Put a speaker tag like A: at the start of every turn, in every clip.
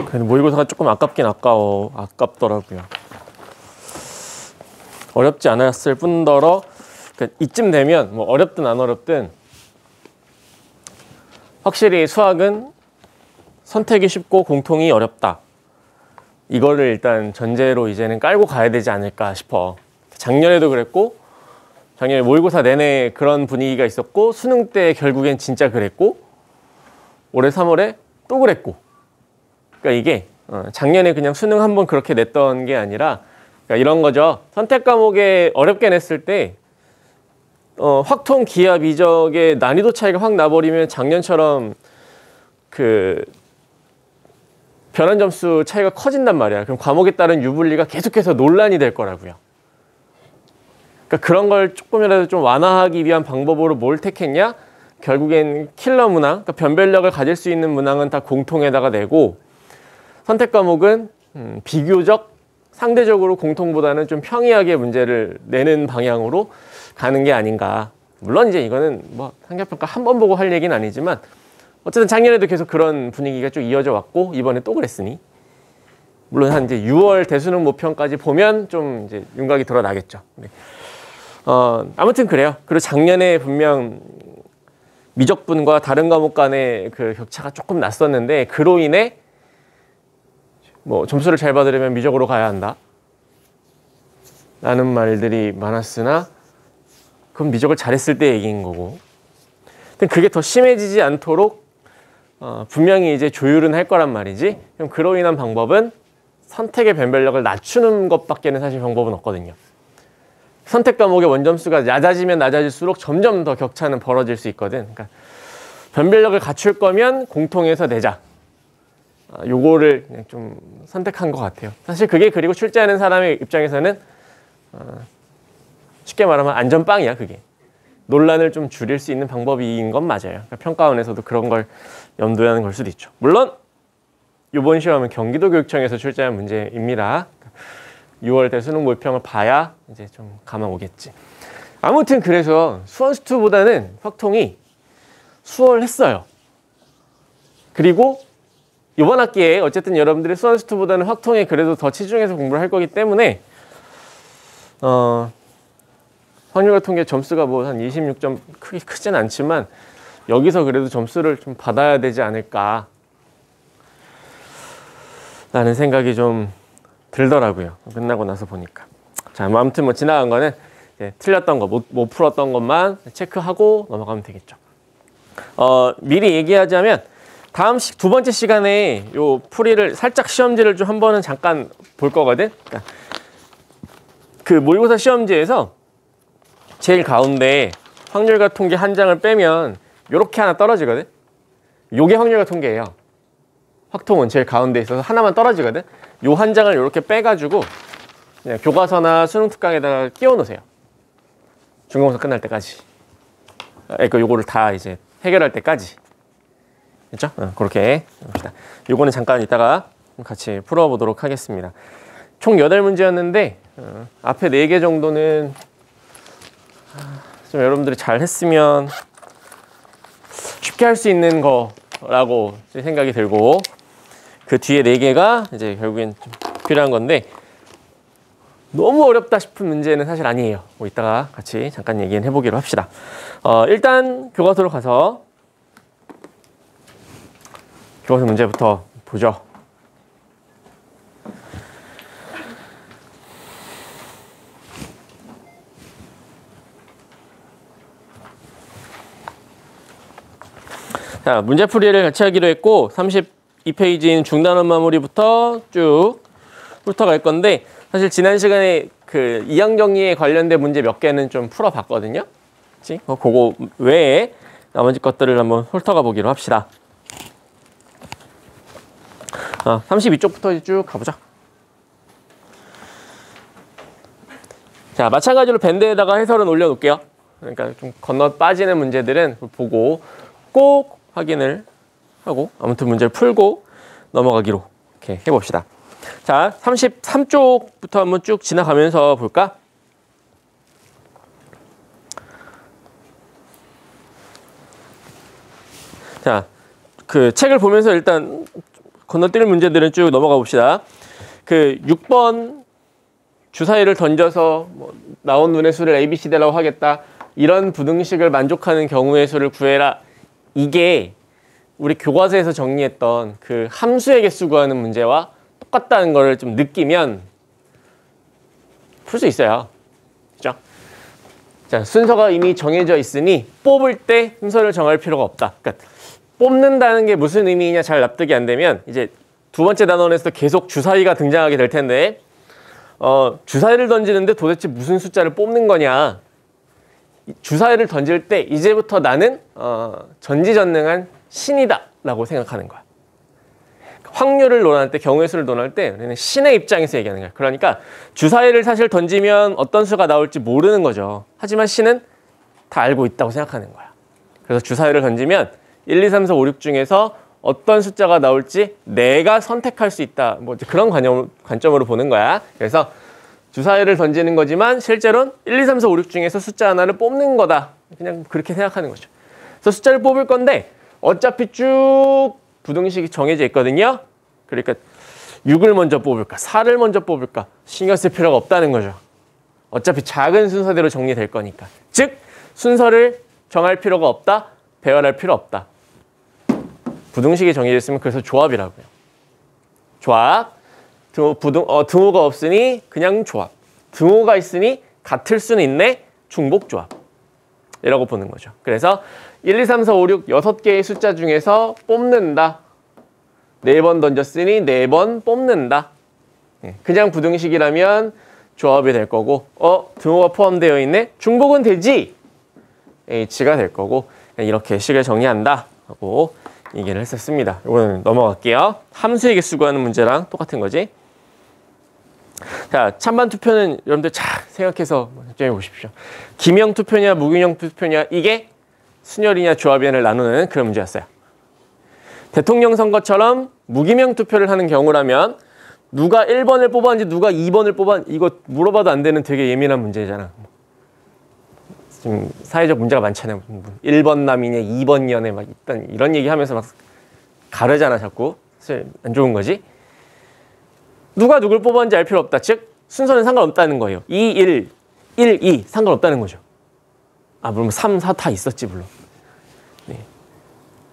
A: 그래도 모의고사가 조금 아깝더라고요. 어렵지 않았을 뿐더러 그러니까 이쯤 되면 뭐 어렵든 안 어렵든 확실히 수학은 선택이 쉽고 공통이 어렵다. 이거를 일단 전제로 이제는 깔고 가야 되지 않을까 싶어. 작년에도 그랬고 작년에 모의고사 내내 그런 분위기가 있었고 수능 때 결국엔 진짜 그랬고 올해 3월에 또 그랬고 그러니까 이게 작년에 그냥 수능 한번 그렇게 냈던 게 아니라 그러니까 이런 거죠. 선택 과목에 어렵게 냈을 때 확통, 기하, 미적의 난이도 차이가 확 나버리면 작년처럼 그 변환 점수 차이가 커진단 말이야. 그럼 과목에 따른 유불리가 계속해서 논란이 될 거라고요. 그러니까 그런 걸 조금이라도 좀 완화하기 위한 방법으로 뭘 택했냐? 결국엔 킬러 문항, 그러니까 변별력을 가질 수 있는 문항은 다 공통에다가 내고 선택 과목은 비교적 상대적으로 공통보다는 좀 평이하게 문제를 내는 방향으로 가는 게 아닌가. 물론 이제 이거는 뭐 상대평가 한 번 보고 할 얘기는 아니지만 어쨌든 작년에도 계속 그런 분위기가 쭉 이어져 왔고 이번에 또 그랬으니 물론 한 이제 6월 대수능 모평까지 보면 좀 이제 윤곽이 드러나겠죠. 네. 아무튼 그래요. 그리고 작년에 분명 미적분과 다른 과목 간의 그 격차가 조금 났었는데 그로 인해 뭐 점수를 잘 받으려면 미적으로 가야 한다 라는 말들이 많았으나 그건 미적을 잘했을 때 얘기인 거고 그게 더 심해지지 않도록 분명히 이제 조율은 할 거란 말이지. 그럼 그로 인한 방법은 선택의 변별력을 낮추는 것밖에는 사실 방법은 없거든요. 선택 과목의 원점수가 낮아지면 낮아질수록 점점 더 격차는 벌어질 수 있거든. 그러니까 변별력을 갖출 거면 공통에서 내자. 요거를 그냥 좀 선택한 것 같아요. 사실 그게 그리고 출제하는 사람의 입장에서는 쉽게 말하면 안전빵이야 그게. 논란을 좀 줄일 수 있는 방법인 건 맞아요. 그러니까 평가원에서도 그런 걸 염두에 하는 걸 수도 있죠. 물론 이번 시험은 경기도교육청에서 출제한 문제입니다. 6월 대수능 모의평을 봐야 이제 좀 감아 오겠지. 아무튼 그래서 수원수투보다는 확통이 수월했어요. 그리고 이번 학기에 어쨌든 여러분들이 수원수투보다는 확통에 그래도 더 치중해서 공부를 할 거기 때문에 확률과 통계 점수가 뭐 한 26점 크진 않지만 여기서 그래도 점수를 좀 받아야 되지 않을까 라는 생각이 좀 들더라고요. 끝나고 나서 보니까. 자, 뭐 아무튼 뭐 지나간 거는 이제 틀렸던 거, 못 풀었던 것만 체크하고 넘어가면 되겠죠. 미리 얘기하자면 다음 두 번째 시간에 요 풀이를 살짝 시험지를 좀 한 번은 잠깐 볼 거거든. 그러니까 그 모의고사 시험지에서 제일 가운데 확률과 통계 한 장을 빼면 요렇게 하나 떨어지거든. 요게 확률과 통계예요. 확통은 제일 가운데 있어서 하나만 떨어지거든. 요 한 장을 이렇게 빼가지고 그냥 교과서나 수능 특강에다가 끼워 놓으세요. 중간고사 끝날 때까지. 요거를 다 이제 해결할 때까지. 됐죠? 그렇게 봅시다. 요거는 잠깐 이따가 같이 풀어보도록 하겠습니다. 총 8문제였는데 앞에 4개 정도는 좀 여러분들이 잘 했으면 쉽게 할 수 있는 거라고 생각이 들고 그 뒤에 4개가 이제 결국엔 좀 필요한 건데 너무 어렵다 싶은 문제는 사실 아니에요. 뭐 이따가 같이 잠깐 얘기는 해보기로 합시다. 일단 교과서로 가서 교과서 문제부터 보죠. 자, 문제풀이를 같이 하기로 했고 32페이지인 중단원 마무리부터 쭉 훑어갈 건데 사실 지난 시간에 그 이항 정리에 관련된 문제 몇 개는 좀 풀어봤거든요. 그치? 그거 외에 나머지 것들을 한번 훑어가 보기로 합시다. 32쪽부터 쭉 가보자. 자, 마찬가지로 밴드에다가 해설은 올려놓을게요. 그러니까 좀 건너 빠지는 문제들은 보고 꼭 확인을 하고 아무튼 문제를 풀고 넘어가기로 이렇게 해봅시다. 자, 33쪽부터 한번 쭉 지나가면서 볼까? 자, 그 책을 보면서 일단 건너뛰는 문제들은 쭉 넘어가 봅시다. 그 6번 주사위를 던져서 뭐 나온 눈의 수를 ABC대라고 하겠다. 이런 부등식을 만족하는 경우의 수를 구해라. 이게 우리 교과서에서 정리했던 그 함수의 개수 구하는 문제와 똑같다는 걸 좀 느끼면 풀 수 있어요. 그죠? 자, 순서가 이미 정해져 있으니 뽑을 때 순서를 정할 필요가 없다. 그러니까 뽑는다는 게 무슨 의미냐 잘 납득이 안 되면 이제 두 번째 단원에서도 계속 주사위가 등장하게 될 텐데 주사위를 던지는데 도대체 무슨 숫자를 뽑는 거냐. 주사위를 던질 때 이제부터 나는 전지전능한 신이다 라고 생각하는 거야. 확률을 논할 때, 경우의 수를 논할 때 우리는 신의 입장에서 얘기하는 거야. 그러니까 주사위를 사실 던지면 어떤 수가 나올지 모르는 거죠. 하지만 신은 다 알고 있다고 생각하는 거야. 그래서 주사위를 던지면 1, 2, 3, 4, 5, 6 중에서 어떤 숫자가 나올지 내가 선택할 수 있다. 뭐 그런 관점으로 보는 거야. 그래서 주사위를 던지는 거지만 실제로는 1, 2, 3, 4, 5, 6 중에서 숫자 하나를 뽑는 거다. 그냥 그렇게 생각하는 거죠. 그래서 숫자를 뽑을 건데 어차피 쭉 부등식이 정해져 있거든요. 그러니까 6을 먼저 뽑을까 4를 먼저 뽑을까 신경 쓸 필요가 없다는 거죠. 어차피 작은 순서대로 정리될 거니까. 즉 순서를 정할 필요가 없다. 배열할 필요 없다. 부등식이 정해져 있으면 그래서 조합이라고요. 조합. 등호가 없으니 그냥 조합. 등호가 있으니 같을 수는 있네. 중복조합. 이라고 보는 거죠. 그래서 1, 2, 3, 4, 5, 6 6개의 숫자 중에서 뽑는다. 4번 던졌으니 4번 뽑는다. 그냥 부등식이라면 조합이 될 거고 등호가 포함되어 있네. 중복은 되지. H가 될 거고 이렇게 식을 정리한다 하고 얘기를 했었습니다. 이거는 넘어갈게요. 함수의 개수 구하는 문제랑 똑같은 거지. 자, 찬반 투표는 여러분들 잘 생각해서 집중해 보십시오. 기명 투표냐 무기명 투표냐 이게 순열이냐 조합이냐를 나누는 그런 문제였어요. 대통령 선거처럼 무기명 투표를 하는 경우라면 누가 1번을 뽑았는지 누가 2번을 뽑았는지 이거 물어봐도 안 되는 되게 예민한 문제잖아. 지금 사회적 문제가 많잖아요. 1번 남이냐 2번 년에 막 일단 이런 얘기하면서 막 가르잖아 자꾸. 사실 안 좋은 거지. 누가 누굴 뽑았는지 알 필요 없다. 즉 순서는 상관없다는 거예요. 2, 1, 1, 2 상관없다는 거죠. 물론 3, 4 다 있었지 물론. 네.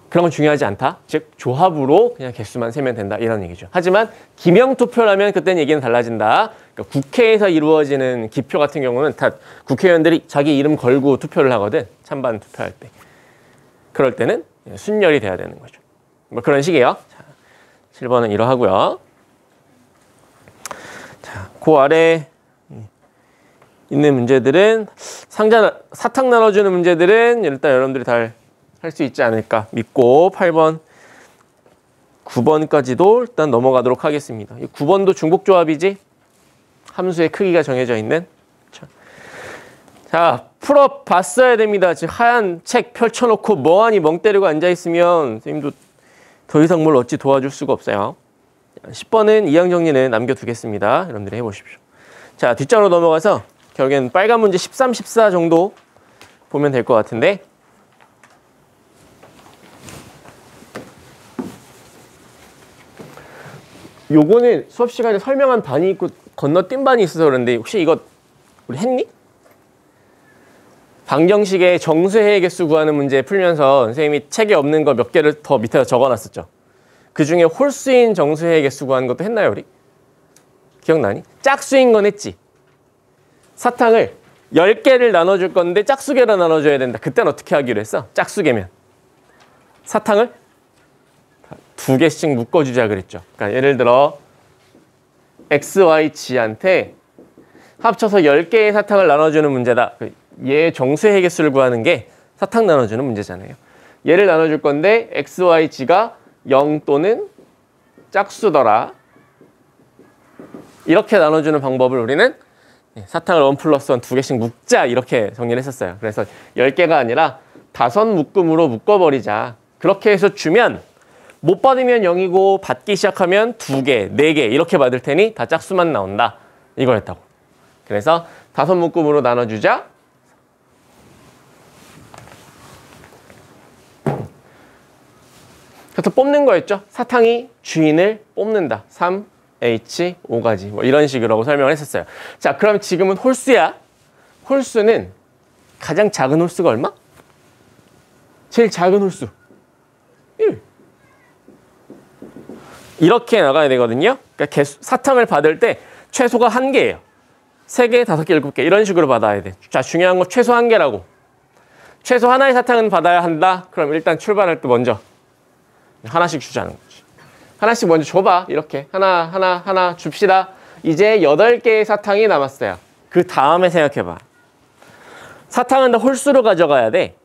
A: 그런 건 중요하지 않다. 즉 조합으로 그냥 개수만 세면 된다 이런 얘기죠. 하지만 기명투표라면 그때는 얘기는 달라진다. 그러니까 국회에서 이루어지는 기표 같은 경우는 다 국회의원들이 자기 이름 걸고 투표를 하거든. 찬반 투표할 때. 그럴 때는 순열이 돼야 되는 거죠. 뭐 그런 식이에요. 자, 7번은 이러하고요. 자, 그 아래 있는 문제들은 사탕 나눠주는 문제들은 일단 여러분들이 다 할 수 있지 않을까 믿고 8번, 9번까지도 일단 넘어가도록 하겠습니다. 이 9번도 중복조합이지? 함수의 크기가 정해져 있는. 자, 풀어봤어야 됩니다. 지금 하얀 책 펼쳐놓고 뭐하니 멍 때리고 앉아있으면 선생님도 더 이상 뭘 어찌 도와줄 수가 없어요. 10번은 이항 정리는 남겨두겠습니다. 여러분들이 해보십시오. 자, 뒷장으로 넘어가서 결국엔 빨간 문제 13, 14 정도 보면 될 것 같은데 요거는 수업 시간에 설명한 반이 있고 건너뛴 반이 있어서 그런데 혹시 이거 우리 했니? 방정식의 정수해의 개수 구하는 문제 풀면서 선생님이 책에 없는 거 몇 개를 더 밑에다 적어놨었죠. 그 중에 홀수인 정수해의 개수 구하는 것도 했나요 우리? 기억나니? 짝수인 건 했지. 사탕을 10개를 나눠줄 건데 짝수개로 나눠줘야 된다. 그때는 어떻게 하기로 했어? 짝수개면. 사탕을 2개씩 묶어주자 그랬죠. 그러니까 예를 들어 X, Y, G한테 합쳐서 10개의 사탕을 나눠주는 문제다. 얘 정수의 개수를 구하는 게 사탕 나눠주는 문제잖아요. 얘를 나눠줄 건데 X, Y, G가 0 또는 짝수더라. 이렇게 나눠주는 방법을 우리는 사탕을 1 플러스 1 2개씩 묶자 이렇게 정리를 했었어요. 그래서 10개가 아니라 5묶음으로 묶어버리자. 그렇게 해서 주면 못 받으면 0이고 받기 시작하면 2개, 4개 이렇게 받을 테니 다 짝수만 나온다. 이거였다고. 그래서 5묶음으로 나눠주자. 그래서 뽑는 거였죠. 사탕이 주인을 뽑는다. 3H5가지. 뭐 이런 식으로 설명을 했었어요. 자, 그럼 지금은 홀수야. 홀수는 가장 작은 홀수가 얼마? 제일 작은 홀수. 1. 이렇게 나가야 되거든요. 그러니까 사탕을 받을 때 최소가 1개예요. 3개, 5개, 7개 이런 식으로 받아야 돼. 자, 중요한 건 최소 1개라고. 최소 하나의 사탕은 받아야 한다. 그럼 일단 출발할 때 먼저 하나씩 주자는 거지. 하나씩 먼저 줘봐. 이렇게 하나 줍시다. 이제 8개의 사탕이 남았어요. 그 다음에 생각해봐. 사탕은 다 홀수로 가져가야 돼.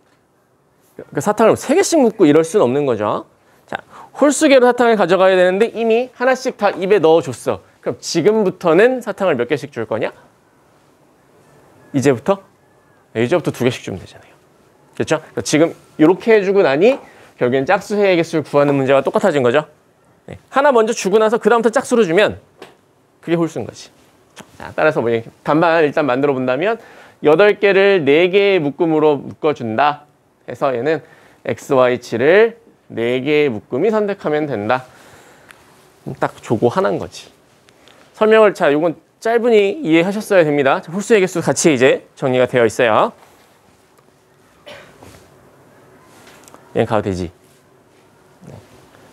A: 그 사탕을 3개씩 묶고 이럴 수는 없는 거죠. 자, 홀수계로 사탕을 가져가야 되는데 이미 하나씩 다 입에 넣어줬어. 그럼 지금부터는 사탕을 몇 개씩 줄 거냐? 이제부터 2개씩 주면 되잖아요. 그렇죠? 그러니까 지금 이렇게 해주고 나니 결국엔 짝수의 개수를 구하는 문제와 똑같아진 거죠. 네. 하나 먼저 주고 나서 그 다음부터 짝수로 주면 그게 홀수인 거지. 자, 따라서 뭐 반반 일단 만들어 본다면 8개를 4개의 묶음으로 묶어준다. 해서 얘는 XY치를 4개의 묶음이 선택하면 된다. 딱 조고 하나인 거지. 설명을, 자, 요건 짧으니 이해하셨어야 됩니다. 자, 홀수의 개수 같이 이제 정리가 되어 있어요. 얘는 가도 되지.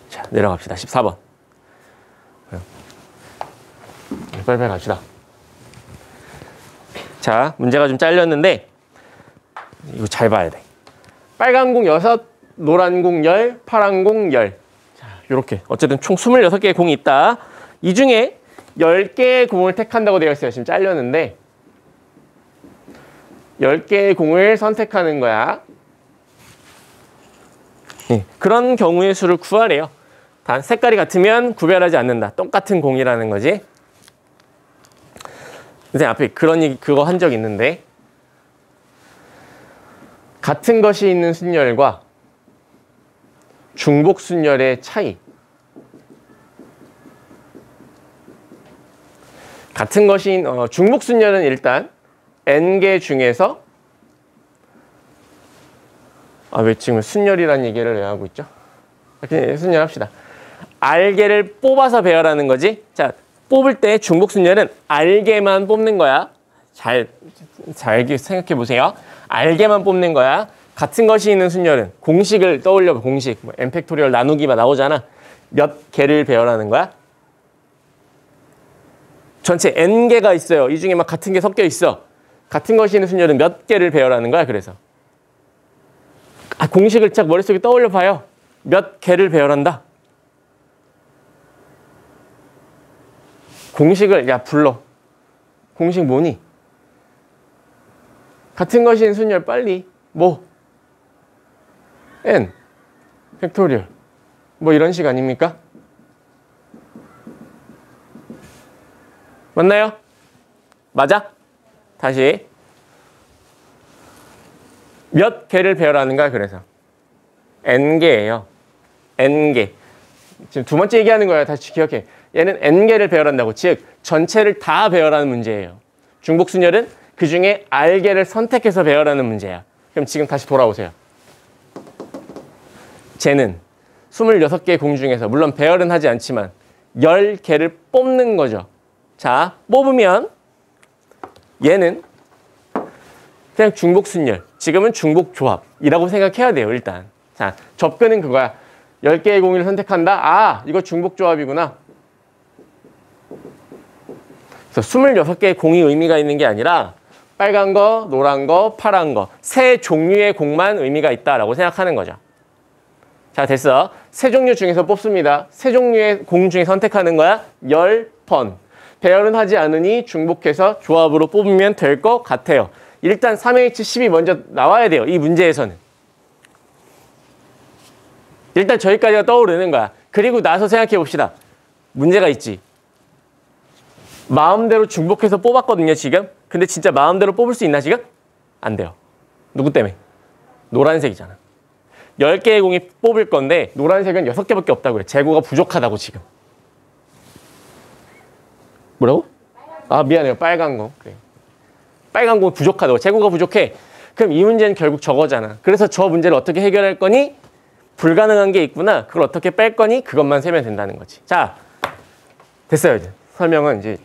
A: 자, 내려갑시다. 14번. 빨리빨리 갑시다. 자, 문제가 좀 잘렸는데 이거 잘 봐야 돼. 빨간 공 6, 노란 공 10, 파란 공 10. 자, 요렇게 어쨌든 총 26개의 공이 있다. 이 중에 10개의 공을 택한다고 되어 있어요. 지금 잘렸는데 10개의 공을 선택하는 거야. 네, 그런 경우의 수를 구하래요. 단 색깔이 같으면 구별하지 않는다. 똑같은 공이라는 거지. 선생님 앞에 그런 얘기 그거 한 적 있는데 같은 것이 있는 순열과 중복 순열의 차이. 같은 것이 중복 순열은 일단 n개 중에서 왜 지금 순열이라는 얘기를 왜 하고 있죠? 그냥 순열합시다. R개를 뽑아서 배열하는 거지. 자, 뽑을 때 중복 순열은 R개만 뽑는 거야. 잘 생각해 보세요. R개만 뽑는 거야. 같은 것이 있는 순열은 공식을 떠올려 봐. 공식. 뭐 n 팩토리얼 나누기만 나오잖아. 몇 개를 배열하는 거야? 전체 n개가 있어요. 이 중에 막 같은 게 섞여 있어. 같은 것이 있는 순열은 몇 개를 배열하는 거야? 그래서 공식을 쫙 머릿속에 떠올려 봐요. 몇 개를 배열한다. 공식을 불러. 공식 뭐니? 같은 것이 있는 순열 빨리. 뭐? n 팩토리얼. 뭐 이런 식 아닙니까? 맞나요? 맞아? 다시. 몇 개를 배열하는가? 그래서 n개예요. n개. 지금 두 번째 얘기하는 거야. 다시 기억해. 얘는 n개를 배열한다고. 즉 전체를 다 배열하는 문제예요. 중복순열은 그 중에 R개를 선택해서 배열하는 문제야. 그럼 지금 다시 돌아오세요. 쟤는 26개의 공 중에서 물론 배열은 하지 않지만 10개를 뽑는 거죠. 자, 뽑으면 얘는 그냥 중복순열. 지금은 중복조합이라고 생각해야 돼요. 일단. 자, 접근은 그거야. 10개의 공을 선택한다. 이거 중복조합이구나. 그래서 26개의 공이 의미가 있는 게 아니라 빨간 거, 노란 거, 파란 거 세 종류의 공만 의미가 있다라고 생각하는 거죠. 자, 됐어. 세 종류 중에서 뽑습니다. 세 종류의 공 중에 선택하는 거야. 10번. 배열은 하지 않으니 중복해서 조합으로 뽑으면 될 것 같아요. 일단 3H10이 먼저 나와야 돼요. 이 문제에서는. 일단 저기까지가 떠오르는 거야. 그리고 나서 생각해 봅시다. 문제가 있지. 마음대로 중복해서 뽑았거든요, 지금. 근데 진짜 마음대로 뽑을 수 있나, 지금? 안 돼요. 누구 때문에? 노란색이잖아. 10개의 공이 뽑을 건데 노란색은 6개밖에 없다고요. 재고가 부족하다고 지금. 뭐라고? 미안해요. 빨간 거. 그래. 빨간 거 부족하다고. 재고가 부족해. 그럼 이 문제는 결국 저거잖아. 그래서 저 문제를 어떻게 해결할 거니? 불가능한 게 있구나. 그걸 어떻게 뺄 거니? 그것만 세면 된다는 거지. 자, 됐어요. 이제 설명은 이제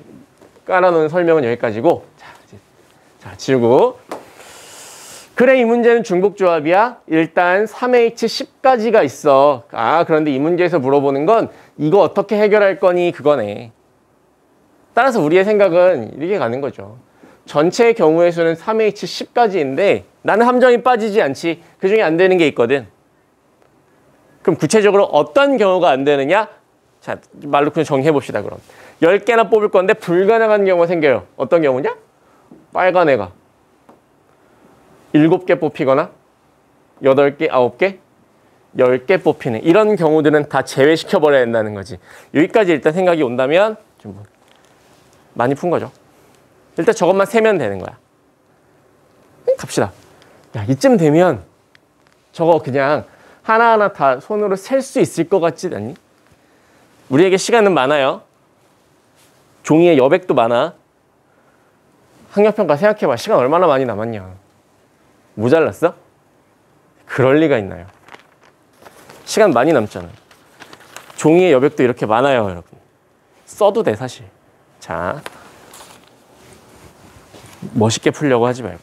A: 깔아놓은 설명은 여기까지고. 자, 지우고. 그래, 이 문제는 중복조합이야. 일단 3H10까지가 있어. 아, 그런데 이 문제에서 물어보는 건 이거 어떻게 해결할 거니? 그거네. 따라서 우리의 생각은 이렇게 가는 거죠. 전체의 경우의 수는 3H10까지인데 나는 함정이 빠지지 않지. 그중에 안 되는 게 있거든. 그럼 구체적으로 어떤 경우가 안 되느냐? 자, 말로 그냥 정리해 봅시다, 그럼. 10개나 뽑을 건데 불가능한 경우가 생겨요. 어떤 경우냐? 빨간 애가 7개 뽑히거나 8개, 9개, 10개 뽑히는 이런 경우들은 다 제외시켜 버려야 된다는 거지. 여기까지 일단 생각이 온다면 좀 많이 푼 거죠. 일단 저것만 세면 되는 거야. 갑시다. 야, 이쯤 되면 저거 그냥 하나하나 다 손으로 셀 수 있을 것 같지 않니? 우리에게 시간은 많아요. 종이에 여백도 많아. 학력평가 생각해봐. 시간 얼마나 많이 남았냐. 모자랐어? 그럴 리가 있나요? 시간 많이 남잖아요. 종이에 여백도 이렇게 많아요, 여러분. 써도 돼, 사실. 자, 멋있게 풀려고 하지 말고.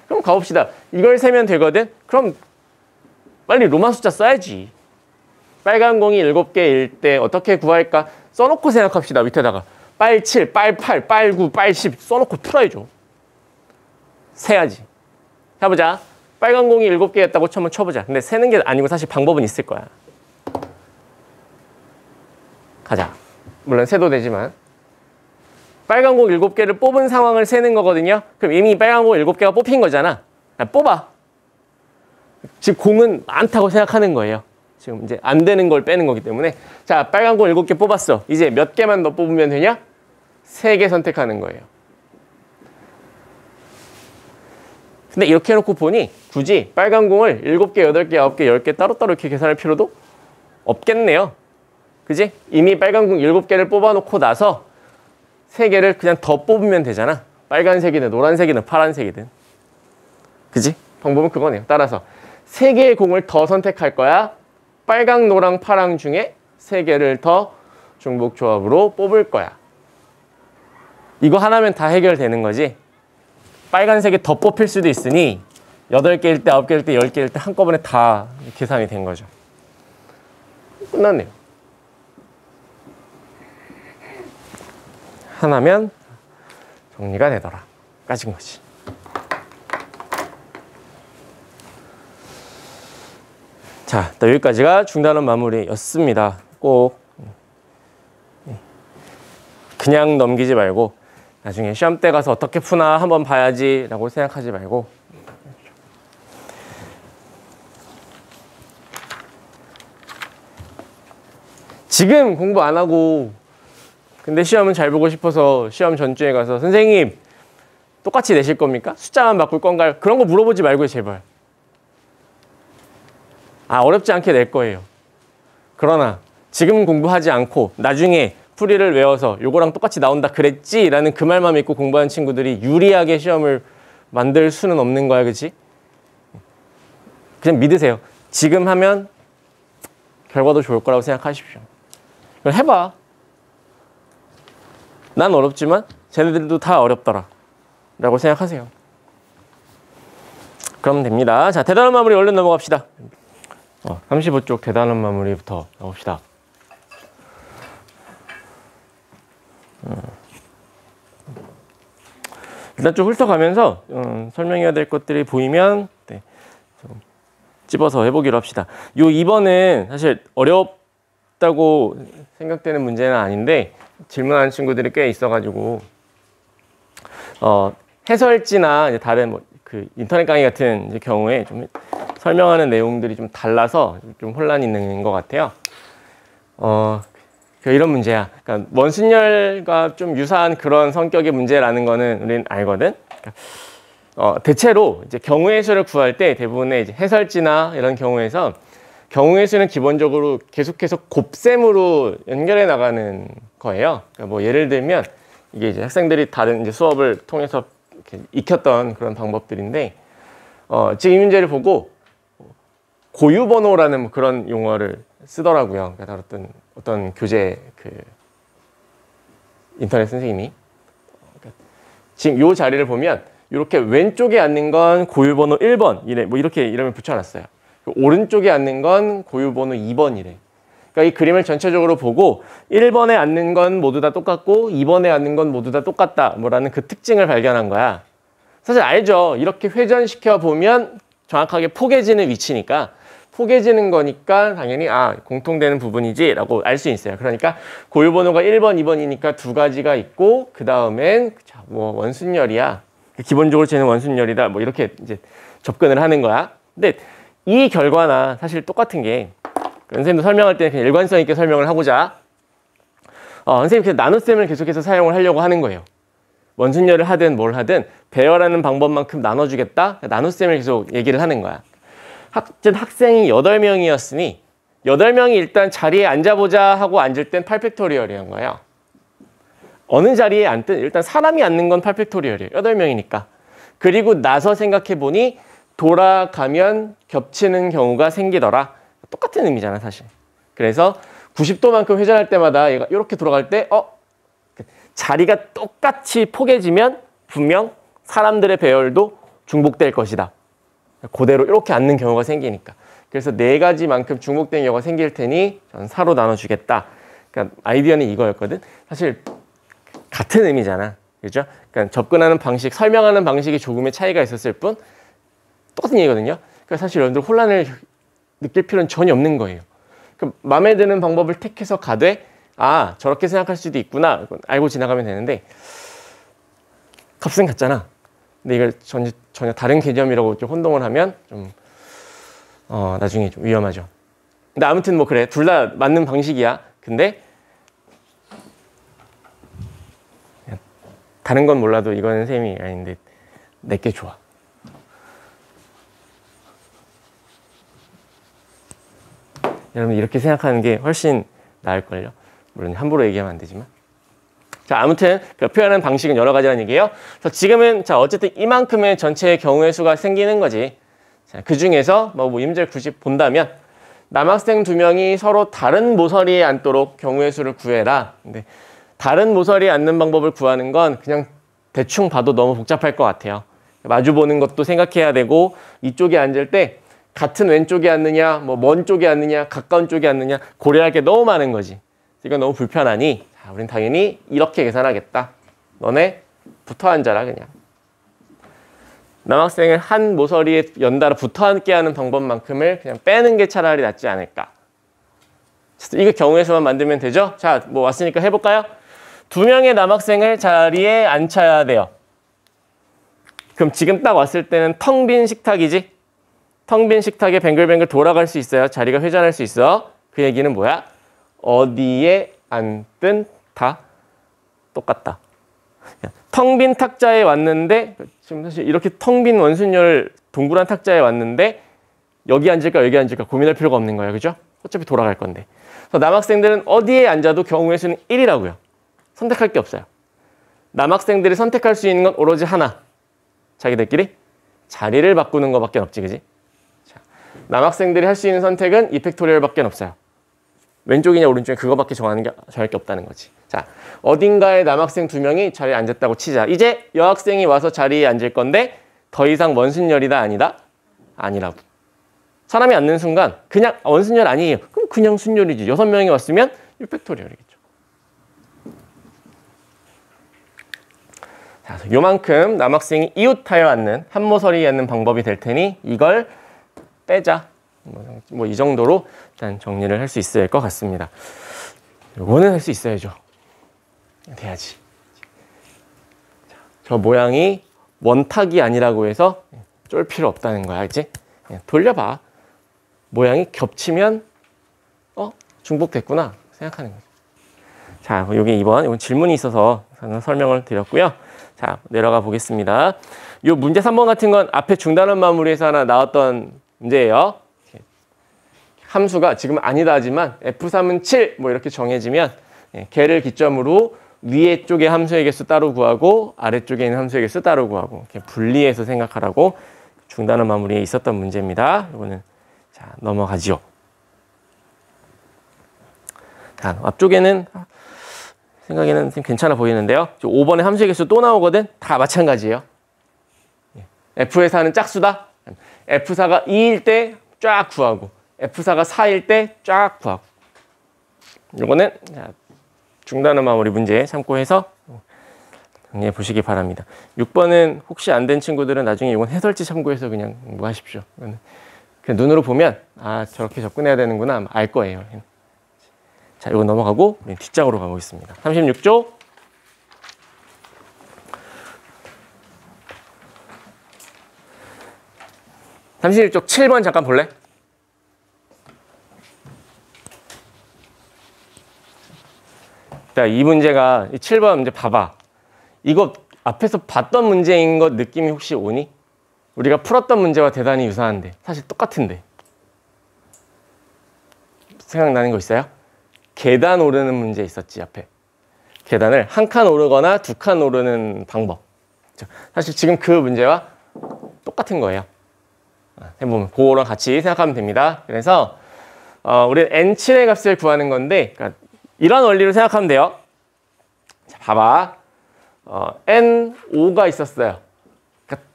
A: 그럼 가봅시다. 이걸 세면 되거든? 그럼 빨리 로마 숫자 써야지. 빨간 공이 7개일 때 어떻게 구할까? 써놓고 생각합시다. 밑에다가 빨 7, 빨 8, 빨 9, 빨 10 써놓고 풀어야죠. 세야지. 해보자. 빨간 공이 7개였다고 한번 쳐보자. 근데 세는 게 아니고 사실 방법은 있을 거야. 가자. 물론 세도 되지만. 빨간 공 7개를 뽑은 상황을 세는 거거든요. 그럼 이미 빨간 공 7개가 뽑힌 거잖아. 뽑아. 지금 공은 많다고 생각하는 거예요. 지금 이제 안 되는 걸 빼는 거기 때문에. 자, 빨간 공 7개 뽑았어. 이제 몇 개만 더 뽑으면 되냐? 3개 선택하는 거예요. 근데 이렇게 해놓고 보니 굳이 빨간 공을 7개, 8개, 9개, 10개 따로따로 이렇게 계산할 필요도 없겠네요. 그지? 이미 빨간 공 7개를 뽑아놓고 나서 3개를 그냥 더 뽑으면 되잖아. 빨간색이든 노란색이든 파란색이든. 그지? 방법은 그거네요. 따라서 3개의 공을 더 선택할 거야. 빨강, 노랑, 파랑 중에 3개를 더 중복조합으로 뽑을 거야. 이거 하나면 다 해결되는 거지. 빨간색이 더 뽑힐 수도 있으니 8개일 때, 9개일 때, 10개일 때 한꺼번에 다 계산이 된 거죠. 끝났네요. 하나면 정리가 되더라. 까진 거지. 자, 여기까지가 중단원 마무리였습니다. 꼭 그냥 넘기지 말고 나중에 시험 때 가서 어떻게 푸나 한번 봐야지 라고 생각하지 말고. 지금 공부 안 하고 근데 시험은 잘 보고 싶어서 시험 전주에 가서 선생님 똑같이 내실 겁니까? 숫자만 바꿀 건가요? 그런 거 물어보지 말고요, 제발. 아, 어렵지 않게 낼 거예요. 그러나 지금 공부하지 않고 나중에 풀이를 외워서 요거랑 똑같이 나온다 그랬지? 라는 그 말만 믿고 공부하는 친구들이 유리하게 시험을 만들 수는 없는 거야, 그치? 그냥 믿으세요. 지금 하면 결과도 좋을 거라고 생각하십시오. 그럼 해봐. 난 어렵지만 쟤네들도 다 어렵더라 라고 생각하세요. 그럼 됩니다. 자, 대단한 마무리 얼른 넘어갑시다. 35쪽 대단한 마무리부터 가봅시다. 일단 좀 훑어가면서 설명해야 될 것들이 보이면 좀 집어서 해보기로 합시다. 요 2번은 사실 어렵다고 생각되는 문제는 아닌데 질문하는 친구들이 꽤 있어가지고 해설지나 이제 다른 그 인터넷 강의 같은 이제 경우에 좀 설명하는 내용들이 좀 달라서 좀 혼란이 있는 것 같아요. 이런 문제야. 그러니까 원순열과 좀 유사한 그런 성격의 문제라는 거는 우리는 알거든. 그러니까 대체로 이제 경우의 수를 구할 때 대부분의 이제 해설지나 이런 경우에서 경우의 수는 기본적으로 계속해서 곱셈으로 연결해 나가는 거예요. 그러니까 뭐 예를 들면 이게 이제 학생들이 다른 이제 수업을 통해서 이렇게 익혔던 그런 방법들인데 지금 이 문제를 보고 고유번호라는 그런 용어를 쓰더라고요. 그러니까 다뤘던 어떤 교재 인터넷 선생님이. 그러니까 지금 이 자리를 보면 이렇게 왼쪽에 앉는 건 고유번호 1번 이래 뭐 이렇게 이름을 붙여놨어요. 오른쪽에 앉는 건 고유번호 2번이래. 그러니까 이 그림을 전체적으로 보고 1번에 앉는 건 모두 다 똑같고 2번에 앉는 건 모두 다 똑같다 뭐라는 그 특징을 발견한 거야. 사실 알죠. 이렇게 회전시켜 보면 정확하게 포개지는 위치니까 포개지는 거니까 당연히 공통되는 부분이지 라고 알 수 있어요. 그러니까 고유번호가 1번, 2번이니까 두 가지가 있고 그 다음엔 뭐 원순열이야. 기본적으로 쟤는 원순열이다. 뭐 이렇게 이제 접근을 하는 거야. 근데 이 결과나 사실 똑같은 게 선생님도 설명할 때는 그냥 일관성 있게 설명을 하고자 선생님 그냥 나눗셈을 계속해서 사용을 하려고 하는 거예요. 원순열을 하든 뭘 하든 배열하는 방법만큼 나눠주겠다. 나눗셈을 계속 얘기를 하는 거야. 학생이 8명이었으니 8명이 일단 자리에 앉아보자 하고 앉을 땐 8팩토리얼이란 거예요. 어느 자리에 앉든 일단 사람이 앉는 건 8팩토리얼이에요. 8명이니까. 그리고 나서 생각해보니 돌아가면 겹치는 경우가 생기더라. 똑같은 의미잖아 사실. 그래서 90도만큼 회전할 때마다 얘가 이렇게 돌아갈 때 자리가 똑같이 포개지면 분명 사람들의 배열도 중복될 것이다. 그대로 이렇게 앉는 경우가 생기니까. 그래서 4가지만큼 중복된 경우가 생길 테니 저는 4로 나눠주겠다. 그러니까 아이디어는 이거였거든. 사실 같은 의미잖아. 그죠? 그러니까 접근하는 방식, 설명하는 방식이 조금의 차이가 있었을 뿐 똑같은 얘기거든요. 그러니까 사실 여러분들 혼란을 느낄 필요는 전혀 없는 거예요. 그러니까 마음에 드는 방법을 택해서 가되 저렇게 생각할 수도 있구나 알고 지나가면 되는데 값은 같잖아. 근데 이걸 전혀 다른 개념이라고 좀 혼동을 하면 좀 나중에 좀 위험하죠. 근데 아무튼 뭐 그래 둘 다 맞는 방식이야. 근데 다른 건 몰라도 이거는 셈이 아닌데 내게 좋아. 여러분 이렇게 생각하는 게 훨씬 나을걸요. 물론 함부로 얘기하면 안 되지만. 자, 아무튼 표현하는 방식은 여러 가지라는 얘기예요. 그래서 지금은 어쨌든 이만큼의 전체의 경우의 수가 생기는 거지. 자, 그 중에서 뭐 임절 90 본다면 남학생 2명이 서로 다른 모서리에 앉도록 경우의 수를 구해라. 근데 다른 모서리에 앉는 방법을 구하는 건 그냥 대충 봐도 너무 복잡할 것 같아요. 마주 보는 것도 생각해야 되고 이쪽에 앉을 때 같은 왼쪽에 앉느냐, 뭐 먼 쪽에 앉느냐, 가까운 쪽에 앉느냐 고려할 게 너무 많은 거지. 이건 너무 불편하니 우린 당연히 이렇게 계산하겠다. 너네 붙어 앉아라 그냥. 남학생을 한 모서리에 연달아 붙어 앉게 하는 방법만큼을 그냥 빼는 게 차라리 낫지 않을까. 이거 경우의 수만 만들면 되죠? 자, 뭐 왔으니까 해볼까요? 2명의 남학생을 자리에 앉혀야 돼요. 그럼 지금 딱 왔을 때는 텅 빈 식탁이지? 텅 빈 식탁에 뱅글뱅글 돌아갈 수 있어요. 자리가 회전할 수 있어. 그 얘기는 뭐야? 어디에 앉든 다 똑같다. 텅 빈 탁자에 왔는데 지금 사실 이렇게 텅 빈 원순열 동그란 탁자에 왔는데 여기 앉을까 여기 앉을까 고민할 필요가 없는 거야. 그죠? 어차피 돌아갈 건데. 그래서 남학생들은 어디에 앉아도 경우의 수는 1이라고요. 선택할 게 없어요. 남학생들이 선택할 수 있는 건 오로지 하나. 자기들끼리 자리를 바꾸는 것밖에 없지. 그지? 자, 남학생들이 할 수 있는 선택은 2팩토리얼밖에 없어요. 왼쪽이냐 오른쪽이냐 그거밖에 정할 게 없다는 거지. 자, 어딘가에 남학생 2명이 자리에 앉았다고 치자. 이제 여학생이 와서 자리에 앉을 건데 더 이상 원순열이다 아니다? 아니라고. 사람이 앉는 순간 그냥 원순열 아니에요. 그럼 그냥 순열이지. 6명이 왔으면 6팩토리얼이겠죠. 자, 요만큼 남학생이 이웃하여 앉는 한 모서리에 앉는 방법이 될 테니 이걸 빼자. 뭐 이 정도로 일단 정리를 할 수 있을 것 같습니다. 요거는 할 수 있어야죠. 돼야지. 저 모양이 원탁이 아니라고 해서 쫄 필요 없다는 거야. 알지? 돌려봐. 모양이 겹치면 중복됐구나 생각하는 거죠. 자, 여기 2번 이건 질문이 있어서 설명을 드렸고요. 자, 내려가 보겠습니다. 이 문제 3번 같은 건 앞에 중단원 마무리에서 하나 나왔던 문제예요. 함수가 지금 아니다 하지만 F3은 7 뭐 이렇게 정해지면 걔를 기점으로 위에 쪽의 함수의 개수 따로 구하고 아래쪽에 있는 함수의 개수 따로 구하고 이렇게 분리해서 생각하라고 중단원 마무리에 있었던 문제입니다. 이거는 자, 넘어가지요. 자, 앞쪽에는 생각에는 괜찮아 보이는데요. 5번에 함수의 개수 또 나오거든. 다 마찬가지예요. F에서 하는 짝수다. F4가 2일 때 쫙 구하고 F4가 4일 때 쫙 구하고. 이거는 중단어 마무리 문제 참고해서 정리해 보시기 바랍니다. 6번은 혹시 안 된 친구들은 나중에 이건 해설지 참고해서 그냥 공부하십시오. 그냥 눈으로 보면 아 저렇게 접근해야 되는구나 알 거예요. 자, 이거 넘어가고 우리 뒷장으로 가보겠습니다. 36조. (36쪽) 7번 잠깐 볼래? 자, 이 문제가 7번 문제 봐봐. 이거 앞에서 봤던 문제인 것 느낌이 혹시 오니? 우리가 풀었던 문제와 대단히 유사한데 사실 똑같은데 생각나는 거 있어요? 계단 오르는 문제 있었지 앞에. 계단을 한 칸 오르거나 두 칸 오르는 방법. 사실 지금 그 문제와 똑같은 거예요. 해보면 그거랑 같이 생각하면 됩니다. 그래서 우리 n7의 값을 구하는 건데 그러니까 이런 원리로 생각하면 돼요. 자, 봐봐. n5가 있었어요. 그러니까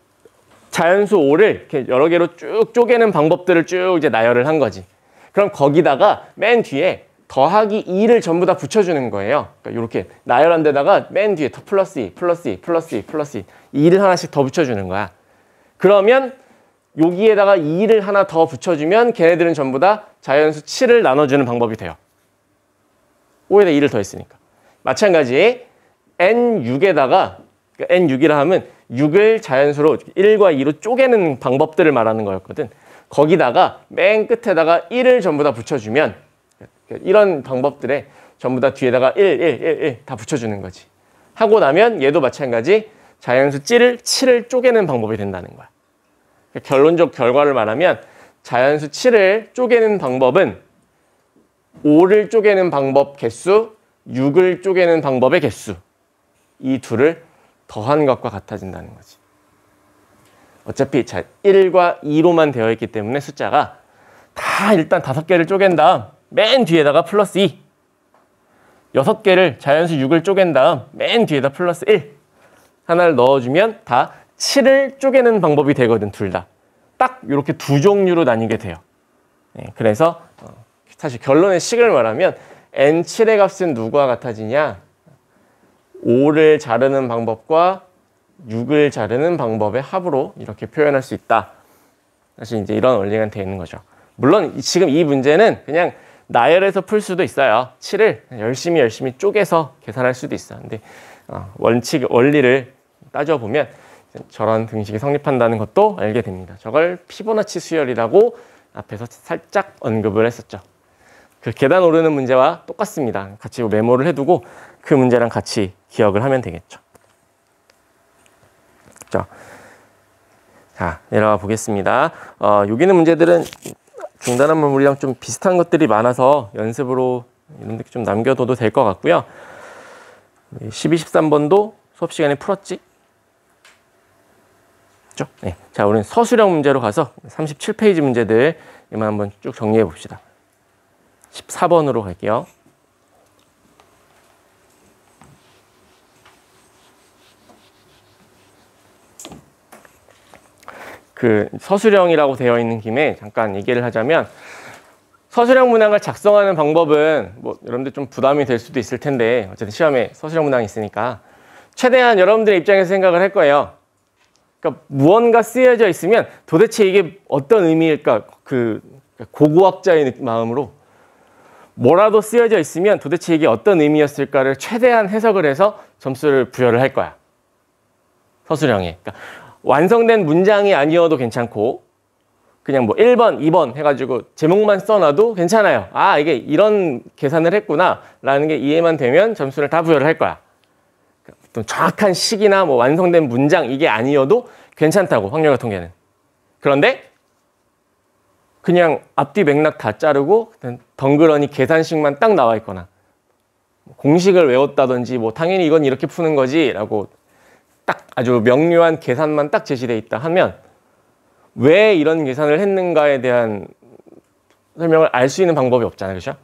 A: 자연수 5를 이렇게 여러 개로 쭉 쪼개는 방법들을 쭉 이제 나열을 한 거지. 그럼 거기다가 맨 뒤에 더하기 2를 전부 다 붙여주는 거예요. 그러니까 이렇게 나열한 데다가 맨 뒤에 더 플러스 2, 플러스 2, 플러스 2, 플러스 2, 2를 하나씩 더 붙여주는 거야. 그러면 여기에다가 2를 하나 더 붙여주면 걔네들은 전부 다 자연수 7을 나눠주는 방법이 돼요. 5에다 2를 더했으니까. 마찬가지 n6에다가 n6이라 하면 6을 자연수로 1과 2로 쪼개는 방법들을 말하는 거였거든. 거기다가 맨 끝에다가 1을 전부 다 붙여주면 이런 방법들에 전부 다 뒤에다가 1 다 붙여주는 거지. 하고 나면 얘도 마찬가지 자연수 7을 쪼개는 방법이 된다는 거야. 결론적 결과를 말하면 자연수 7을 쪼개는 방법은 5를 쪼개는 방법 개수, 6을 쪼개는 방법의 개수. 이 둘을 더한 것과 같아진다는 거지. 어차피 1과 2로만 되어 있기 때문에 숫자가 다 일단 5개를 쪼갠 다음 맨 뒤에다가 플러스 2. 6개를 자연수 6을 쪼갠 다음 맨 뒤에다 플러스 1. 하나를 넣어주면 다 7을 쪼개는 방법이 되거든, 둘 다. 딱 이렇게 두 종류로 나뉘게 돼요. 그래서 사실 결론의 식을 말하면 n7의 값은 누구와 같아지냐? 5를 자르는 방법과 6을 자르는 방법의 합으로 이렇게 표현할 수 있다. 사실 이제 이런 원리가 되어 있는 거죠. 물론 지금 이 문제는 그냥 나열해서 풀 수도 있어요. 7을 열심히 쪼개서 계산할 수도 있어. 근데 원리를 따져보면 저런 등식이 성립한다는 것도 알게 됩니다. 저걸 피보나치 수열이라고 앞에서 살짝 언급을 했었죠. 그 계단 오르는 문제와 똑같습니다. 같이 메모를 해두고 그 문제랑 같이 기억을 하면 되겠죠. 자, 내려가 보겠습니다. 여기 있는 문제들은 중단한 물이랑 좀 비슷한 것들이 많아서 연습으로 이런 데 좀 남겨둬도 될 것 같고요. 12, 13번도 수업 시간에 풀었지? 그렇죠? 네. 자, 우리는 서술형 문제로 가서 37페이지 문제들 이만 한번 쭉 정리해 봅시다. 14번으로 갈게요. 그 서술형이라고 되어 있는 김에 잠깐 얘기를 하자면 서술형 문항을 작성하는 방법은 뭐 여러분들 좀 부담이 될 수도 있을 텐데 어쨌든 시험에 서술형 문항이 있으니까 최대한 여러분들의 입장에서 생각을 할 거예요. 그러니까 무언가 쓰여져 있으면 도대체 이게 어떤 의미일까? 그 고고학자의 마음으로 뭐라도 쓰여져 있으면 도대체 이게 어떤 의미였을까를 최대한 해석을 해서 점수를 부여를 할 거야. 서술형에. 그러니까 완성된 문장이 아니어도 괜찮고 그냥 뭐 1번, 2번 해가지고 제목만 써놔도 괜찮아요. 아, 이게 이런 계산을 했구나 라는 게 이해만 되면 점수를 다 부여를 할 거야. 어떤 정확한 식이나 뭐 완성된 문장 이게 아니어도 괜찮다고, 확률과 통계는. 그런데 그냥 앞뒤 맥락 다 자르고 덩그러니 계산식만 딱 나와 있거나 공식을 외웠다든지 뭐 당연히 이건 이렇게 푸는 거지 라고 딱 아주 명료한 계산만 딱 제시되어 있다 하면 왜 이런 계산을 했는가에 대한 설명을 알 수 있는 방법이 없잖아요. 그렇죠?